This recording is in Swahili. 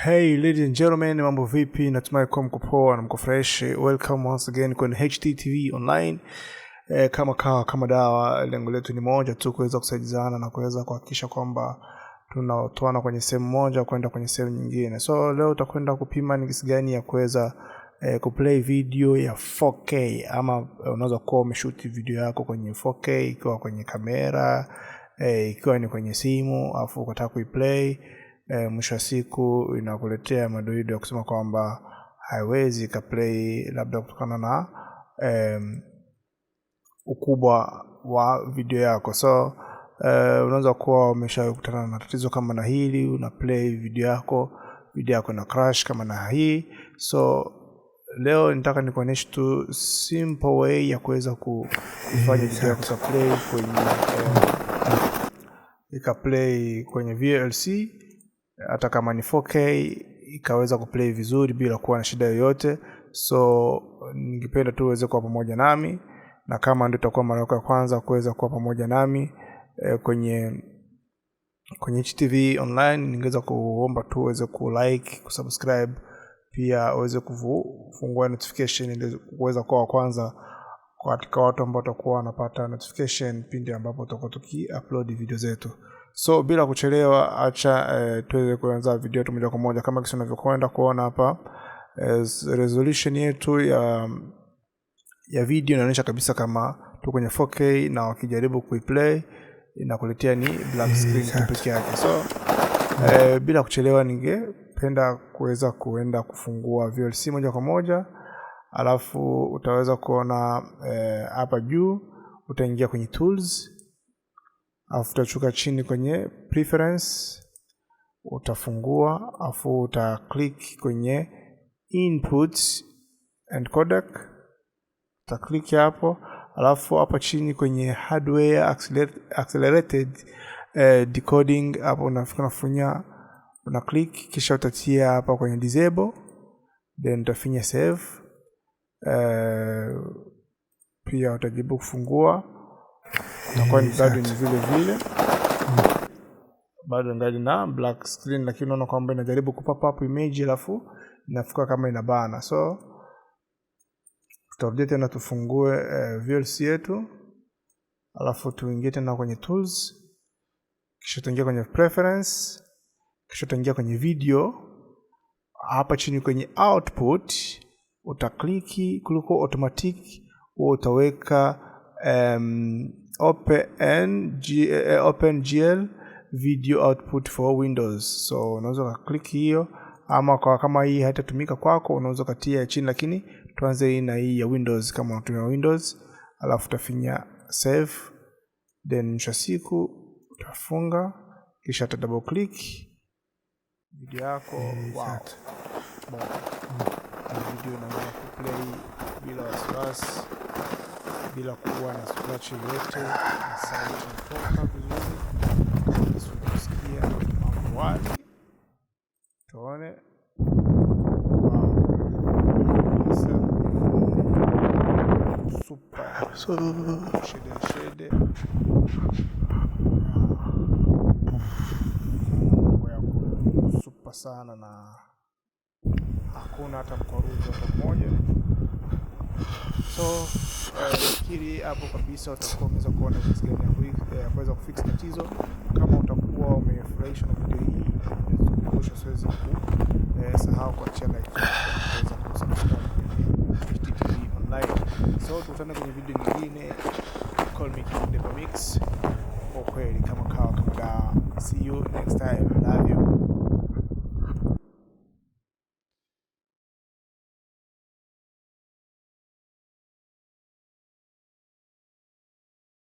Hey ladies and gentlemen, mambo vipi? Natumai kwa mko poa na mko fresh. Welcome once again kwenye HTTV online. Kama dawa, lengo letu ni moja tu, kuweza kusaidizana na kuweza kuhakikisha kwamba tunatoana kwenye sehemu moja kwenda kwenye sehemu nyingine. So leo tutakwenda kupima ni jinsi gani ya kuweza kuplay video ya 4K, ama unaweza kuwa umeshoot video yako kwenye 4K ikiwa kwenye kamera, ikiwa ni kwenye simu, afu ukataka kuiplay. Mwisho wa siku inakuletea madoido ya kusema kwamba haiwezi kaplay, labda kutokana na ukubwa wa video yako. So unaweza kuwa umeshakutana na tatizo kama na hili, una play video yako na crash kama na hii. So leo nitaka nikuonyeshe tu simple way ya kuweza kufanya video yako play kwenye VLC, hata kama ni 4K ikaweza kuplay vizuri bila kuwa na shida yoyote. So ningependa tu uweze kuwa pamoja nami, na kama ndio itakuwa mara yako ya kwanza kuweza kuwa pamoja nami kwenye HTV online, ningeweza kuomba tu uweze kulike, kusubscribe, pia uweze kufungua notification ili uweze kuwa wa kwanza katika watu ambao watakuwa wanapata notification pindi ambapo tutakuwa tuki-upload video zetu. So bila kuchelewa, acha tuweze kuanza video yetu moja kwa moja. Kama kisi unavyokwenda kuona hapa, resolution yetu ya video inaonyesha kabisa kama tu kwenye 4K, na wakijaribu kuiplay inakuletea ni black screen pekee yake. So bila kuchelewa, ningependa kuweza kuenda kufungua VLC moja kwa moja, alafu utaweza kuona hapa juu utaingia kwenye tools, alafu utachuka chini kwenye preference, utafungua, alafu uta click kwenye input and codec, uta click hapo, alafu hapa chini kwenye hardware accelerated decoding, hapo unafinya una click, kisha utatia hapa kwenye disable, then utafinya save. Pia utajibu kufungua, utakuwa ni bado ni vile bado ngali na black screen, lakini unaona kwamba inajaribu kupop up image alafu inafuka kama inabana. So tutarudia tena tufungue VLC yetu, alafu tuingie tena kwenye tools, kisha tuingia kwenye preference, kisha tuingia kwenye video. Hapa chini kwenye output utakliki kuliko automatic, utaweka OpenGL video output for Windows. So unaweza click hiyo, ama kwa kama hii haitatumika kwako unaweza katia chini, lakini tuanze hii na hii ya Windows kama unatumia Windows, alafu utafinya save, then mwisho siku utafunga, kisha uta double click video yako. Wow, video inaweza kuplay bila wasiwasi, bila kuwa na scratch yoyote, na sauti inatoka vizuri. Tusikia mambo wazi, tuone. Super. So shade super sana, na hakuna hata mkwaruzo hata mmoja. So fikiri hapo kabisa utakuwa umeweza kuona jinsi gani ya kuweza kufix tatizo. Kama utakuwa umefurahishwa na video hii, usiweze kusahau kuacha like, kuweza kusubscribe HTTV online. So tutana kwenye video nyingine. Call me King Mix. Kwa kweli kama dawa. See you next time.